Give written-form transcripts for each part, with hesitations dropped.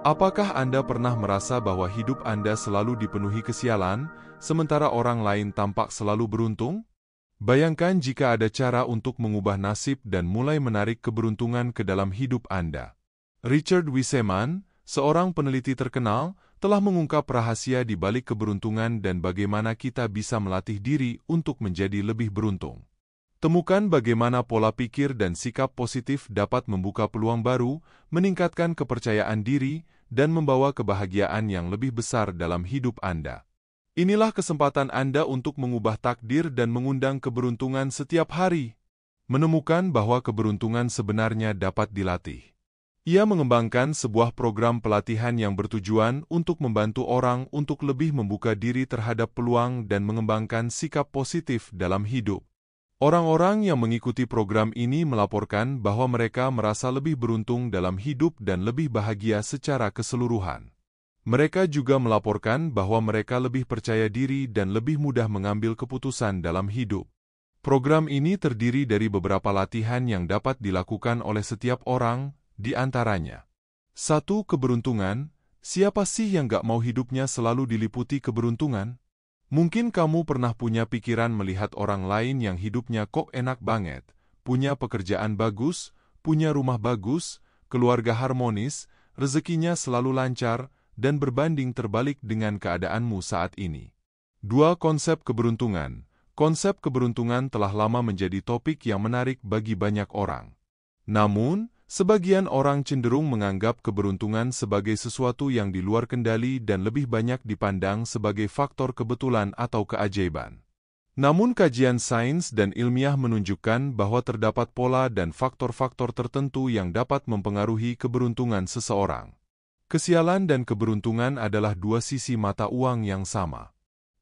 Apakah Anda pernah merasa bahwa hidup Anda selalu dipenuhi kesialan, sementara orang lain tampak selalu beruntung? Bayangkan jika ada cara untuk mengubah nasib dan mulai menarik keberuntungan ke dalam hidup Anda. Richard Wiseman, seorang peneliti terkenal, telah mengungkap rahasia di balik keberuntungan dan bagaimana kita bisa melatih diri untuk menjadi lebih beruntung. Temukan bagaimana pola pikir dan sikap positif dapat membuka peluang baru, meningkatkan kepercayaan diri, dan membawa kebahagiaan yang lebih besar dalam hidup Anda. Inilah kesempatan Anda untuk mengubah takdir dan mengundang keberuntungan setiap hari. Menemukan bahwa keberuntungan sebenarnya dapat dilatih. Ia mengembangkan sebuah program pelatihan yang bertujuan untuk membantu orang untuk lebih membuka diri terhadap peluang dan mengembangkan sikap positif dalam hidup. Orang-orang yang mengikuti program ini melaporkan bahwa mereka merasa lebih beruntung dalam hidup dan lebih bahagia secara keseluruhan. Mereka juga melaporkan bahwa mereka lebih percaya diri dan lebih mudah mengambil keputusan dalam hidup. Program ini terdiri dari beberapa latihan yang dapat dilakukan oleh setiap orang, di antaranya. 1. Keberuntungan. Siapa sih yang gak mau hidupnya selalu diliputi keberuntungan? Mungkin kamu pernah punya pikiran melihat orang lain yang hidupnya kok enak banget, punya pekerjaan bagus, punya rumah bagus, keluarga harmonis, rezekinya selalu lancar, dan berbanding terbalik dengan keadaanmu saat ini. 2. Konsep keberuntungan. Konsep keberuntungan telah lama menjadi topik yang menarik bagi banyak orang. Namun, sebagian orang cenderung menganggap keberuntungan sebagai sesuatu yang di luar kendali dan lebih banyak dipandang sebagai faktor kebetulan atau keajaiban. Namun kajian sains dan ilmiah menunjukkan bahwa terdapat pola dan faktor-faktor tertentu yang dapat mempengaruhi keberuntungan seseorang. Kesialan dan keberuntungan adalah dua sisi mata uang yang sama.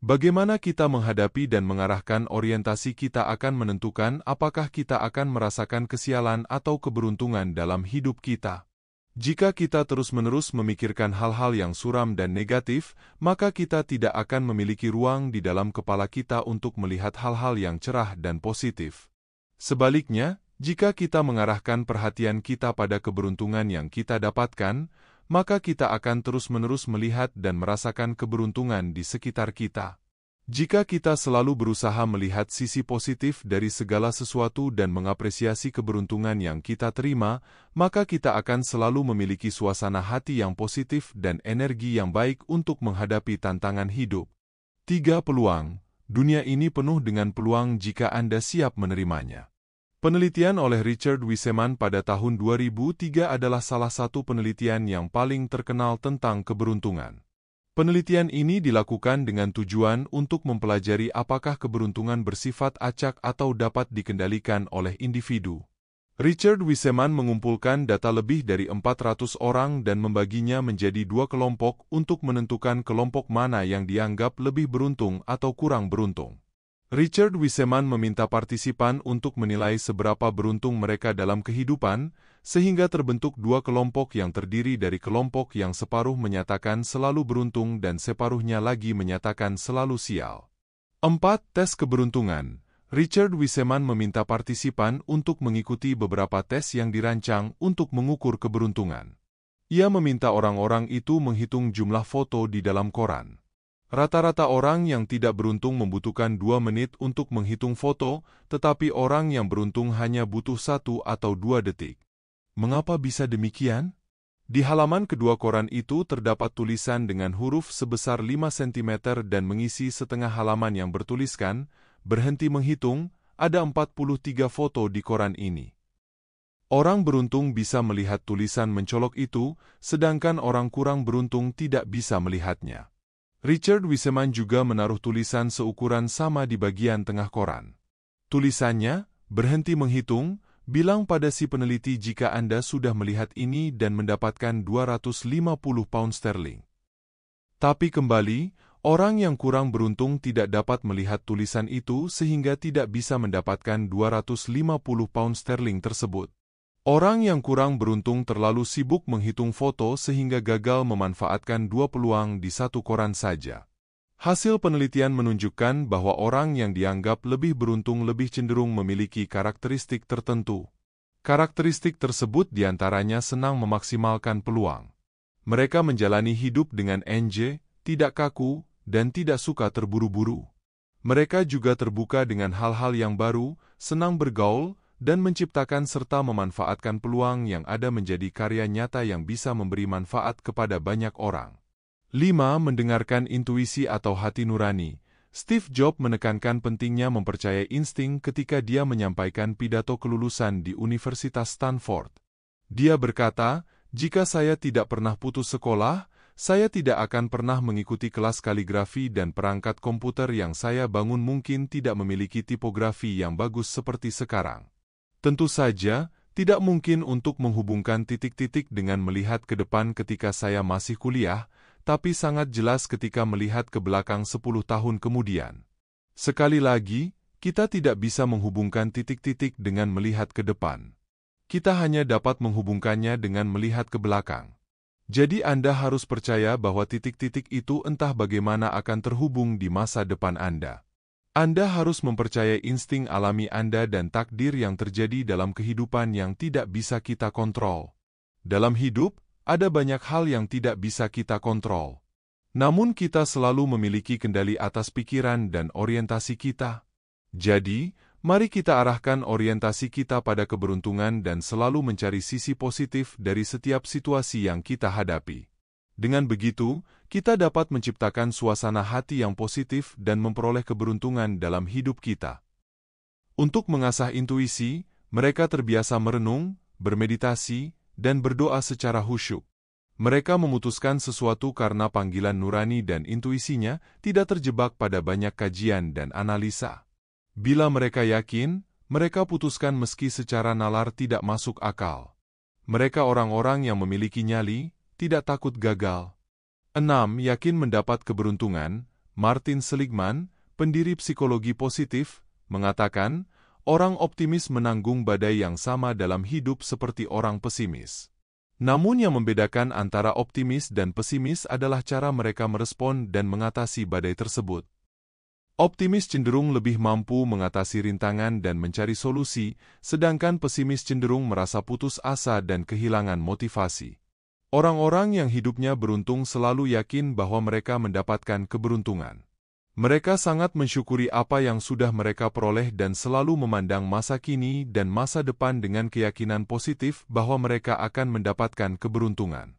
Bagaimana kita menghadapi dan mengarahkan orientasi kita akan menentukan apakah kita akan merasakan kesialan atau keberuntungan dalam hidup kita. Jika kita terus-menerus memikirkan hal-hal yang suram dan negatif, maka kita tidak akan memiliki ruang di dalam kepala kita untuk melihat hal-hal yang cerah dan positif. Sebaliknya, jika kita mengarahkan perhatian kita pada keberuntungan yang kita dapatkan, maka kita akan terus-menerus melihat dan merasakan keberuntungan di sekitar kita. Jika kita selalu berusaha melihat sisi positif dari segala sesuatu dan mengapresiasi keberuntungan yang kita terima, maka kita akan selalu memiliki suasana hati yang positif dan energi yang baik untuk menghadapi tantangan hidup. 3. Peluang. Dunia ini penuh dengan peluang jika Anda siap menerimanya. Penelitian oleh Richard Wiseman pada tahun 2003 adalah salah satu penelitian yang paling terkenal tentang keberuntungan. Penelitian ini dilakukan dengan tujuan untuk mempelajari apakah keberuntungan bersifat acak atau dapat dikendalikan oleh individu. Richard Wiseman mengumpulkan data lebih dari 400 orang dan membaginya menjadi dua kelompok untuk menentukan kelompok mana yang dianggap lebih beruntung atau kurang beruntung. Richard Wiseman meminta partisipan untuk menilai seberapa beruntung mereka dalam kehidupan, sehingga terbentuk dua kelompok yang terdiri dari kelompok yang separuh menyatakan selalu beruntung dan separuhnya lagi menyatakan selalu sial. 4. Tes keberuntungan. Richard Wiseman meminta partisipan untuk mengikuti beberapa tes yang dirancang untuk mengukur keberuntungan. Ia meminta orang-orang itu menghitung jumlah foto di dalam koran. Rata-rata orang yang tidak beruntung membutuhkan 2 menit untuk menghitung foto, tetapi orang yang beruntung hanya butuh 1 atau 2 detik. Mengapa bisa demikian? Di halaman kedua koran itu terdapat tulisan dengan huruf sebesar 5 cm dan mengisi setengah halaman yang bertuliskan, "Berhenti menghitung, ada 43 foto di koran ini." Orang beruntung bisa melihat tulisan mencolok itu, sedangkan orang kurang beruntung tidak bisa melihatnya. Richard Wiseman juga menaruh tulisan seukuran sama di bagian tengah koran. Tulisannya, "Berhenti menghitung, bilang pada si peneliti jika Anda sudah melihat ini dan mendapatkan 250 pound sterling." Tapi kembali, orang yang kurang beruntung tidak dapat melihat tulisan itu sehingga tidak bisa mendapatkan 250 pound sterling tersebut. Orang yang kurang beruntung terlalu sibuk menghitung foto sehingga gagal memanfaatkan 2 peluang di satu koran saja. Hasil penelitian menunjukkan bahwa orang yang dianggap lebih beruntung lebih cenderung memiliki karakteristik tertentu. Karakteristik tersebut diantaranya senang memaksimalkan peluang. Mereka menjalani hidup dengan enjoy, tidak kaku, dan tidak suka terburu-buru. Mereka juga terbuka dengan hal-hal yang baru, senang bergaul, dan menciptakan serta memanfaatkan peluang yang ada menjadi karya nyata yang bisa memberi manfaat kepada banyak orang. 5. Mendengarkan intuisi atau hati nurani. Steve Jobs menekankan pentingnya mempercayai insting ketika dia menyampaikan pidato kelulusan di Universitas Stanford. Dia berkata, "Jika saya tidak pernah putus sekolah, saya tidak akan pernah mengikuti kelas kaligrafi dan perangkat komputer yang saya bangun mungkin tidak memiliki tipografi yang bagus seperti sekarang. Tentu saja, tidak mungkin untuk menghubungkan titik-titik dengan melihat ke depan ketika saya masih kuliah, tapi sangat jelas ketika melihat ke belakang 10 tahun kemudian. Sekali lagi, kita tidak bisa menghubungkan titik-titik dengan melihat ke depan. Kita hanya dapat menghubungkannya dengan melihat ke belakang. Jadi Anda harus percaya bahwa titik-titik itu entah bagaimana akan terhubung di masa depan Anda. Anda harus mempercayai insting alami Anda dan takdir yang terjadi dalam kehidupan yang tidak bisa kita kontrol. Dalam hidup, ada banyak hal yang tidak bisa kita kontrol. Namun kita selalu memiliki kendali atas pikiran dan orientasi kita. Jadi, mari kita arahkan orientasi kita pada keberuntungan dan selalu mencari sisi positif dari setiap situasi yang kita hadapi. Dengan begitu, kita dapat menciptakan suasana hati yang positif dan memperoleh keberuntungan dalam hidup kita. Untuk mengasah intuisi, mereka terbiasa merenung, bermeditasi, dan berdoa secara khusyuk. Mereka memutuskan sesuatu karena panggilan nurani dan intuisinya tidak terjebak pada banyak kajian dan analisa. Bila mereka yakin, mereka putuskan meski secara nalar tidak masuk akal. Mereka orang-orang yang memiliki nyali, tidak takut gagal. 6. Yakin mendapat keberuntungan. Martin Seligman, pendiri psikologi positif, mengatakan, orang optimis menanggung badai yang sama dalam hidup seperti orang pesimis. Namun yang membedakan antara optimis dan pesimis adalah cara mereka merespon dan mengatasi badai tersebut. Optimis cenderung lebih mampu mengatasi rintangan dan mencari solusi, sedangkan pesimis cenderung merasa putus asa dan kehilangan motivasi. Orang-orang yang hidupnya beruntung selalu yakin bahwa mereka mendapatkan keberuntungan. Mereka sangat mensyukuri apa yang sudah mereka peroleh dan selalu memandang masa kini dan masa depan dengan keyakinan positif bahwa mereka akan mendapatkan keberuntungan.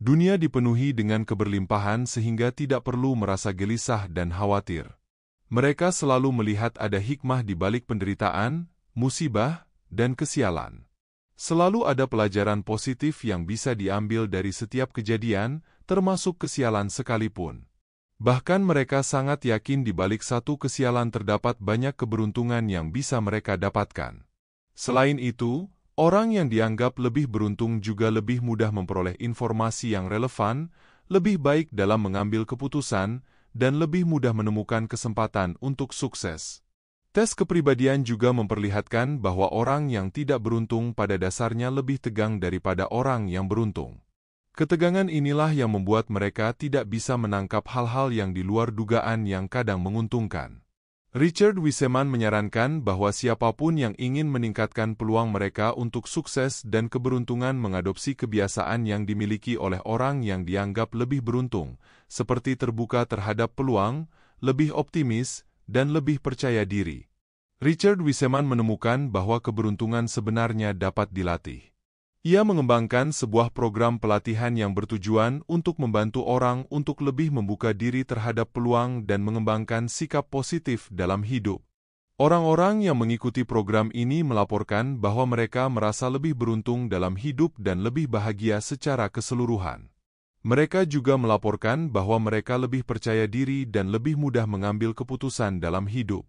Dunia dipenuhi dengan keberlimpahan sehingga tidak perlu merasa gelisah dan khawatir. Mereka selalu melihat ada hikmah di balik penderitaan, musibah, dan kesialan. Selalu ada pelajaran positif yang bisa diambil dari setiap kejadian, termasuk kesialan sekalipun. Bahkan mereka sangat yakin di balik satu kesialan terdapat banyak keberuntungan yang bisa mereka dapatkan. Selain itu, orang yang dianggap lebih beruntung juga lebih mudah memperoleh informasi yang relevan, lebih baik dalam mengambil keputusan, dan lebih mudah menemukan kesempatan untuk sukses. Tes kepribadian juga memperlihatkan bahwa orang yang tidak beruntung pada dasarnya lebih tegang daripada orang yang beruntung. Ketegangan inilah yang membuat mereka tidak bisa menangkap hal-hal yang di luar dugaan yang kadang menguntungkan. Richard Wiseman menyarankan bahwa siapapun yang ingin meningkatkan peluang mereka untuk sukses dan keberuntungan mengadopsi kebiasaan yang dimiliki oleh orang yang dianggap lebih beruntung, seperti terbuka terhadap peluang, lebih optimis, dan lebih percaya diri. Richard Wiseman menemukan bahwa keberuntungan sebenarnya dapat dilatih. Ia mengembangkan sebuah program pelatihan yang bertujuan untuk membantu orang untuk lebih membuka diri terhadap peluang dan mengembangkan sikap positif dalam hidup. Orang-orang yang mengikuti program ini melaporkan bahwa mereka merasa lebih beruntung dalam hidup dan lebih bahagia secara keseluruhan. Mereka juga melaporkan bahwa mereka lebih percaya diri dan lebih mudah mengambil keputusan dalam hidup.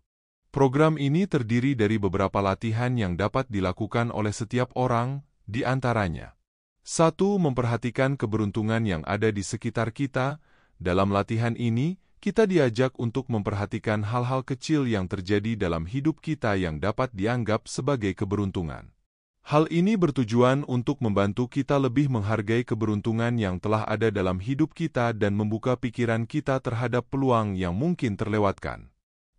Program ini terdiri dari beberapa latihan yang dapat dilakukan oleh setiap orang, di antaranya. 1. Memperhatikan keberuntungan yang ada di sekitar kita. Dalam latihan ini, kita diajak untuk memperhatikan hal-hal kecil yang terjadi dalam hidup kita yang dapat dianggap sebagai keberuntungan. Hal ini bertujuan untuk membantu kita lebih menghargai keberuntungan yang telah ada dalam hidup kita dan membuka pikiran kita terhadap peluang yang mungkin terlewatkan.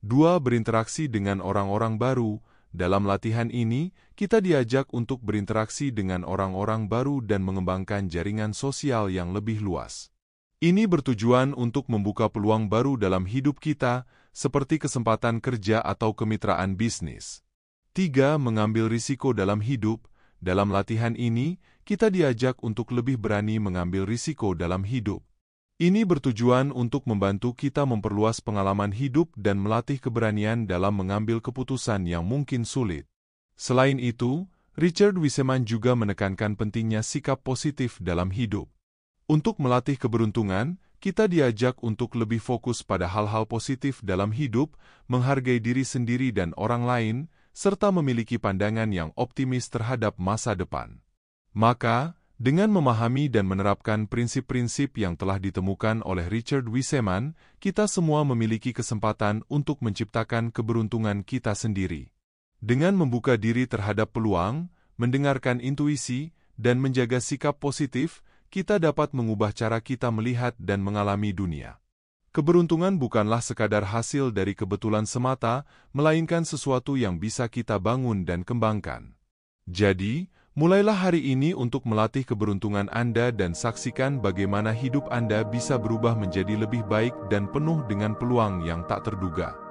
2. Berinteraksi dengan orang-orang baru. Dalam latihan ini, kita diajak untuk berinteraksi dengan orang-orang baru dan mengembangkan jaringan sosial yang lebih luas. Ini bertujuan untuk membuka peluang baru dalam hidup kita, seperti kesempatan kerja atau kemitraan bisnis. 3. Mengambil risiko dalam hidup. Dalam latihan ini, kita diajak untuk lebih berani mengambil risiko dalam hidup. Ini bertujuan untuk membantu kita memperluas pengalaman hidup dan melatih keberanian dalam mengambil keputusan yang mungkin sulit. Selain itu, Richard Wiseman juga menekankan pentingnya sikap positif dalam hidup. Untuk melatih keberuntungan, kita diajak untuk lebih fokus pada hal-hal positif dalam hidup, menghargai diri sendiri dan orang lain, serta memiliki pandangan yang optimis terhadap masa depan. Maka, dengan memahami dan menerapkan prinsip-prinsip yang telah ditemukan oleh Richard Wiseman, kita semua memiliki kesempatan untuk menciptakan keberuntungan kita sendiri. Dengan membuka diri terhadap peluang, mendengarkan intuisi, dan menjaga sikap positif, kita dapat mengubah cara kita melihat dan mengalami dunia. Keberuntungan bukanlah sekadar hasil dari kebetulan semata, melainkan sesuatu yang bisa kita bangun dan kembangkan. Jadi, mulailah hari ini untuk melatih keberuntungan Anda dan saksikan bagaimana hidup Anda bisa berubah menjadi lebih baik dan penuh dengan peluang yang tak terduga.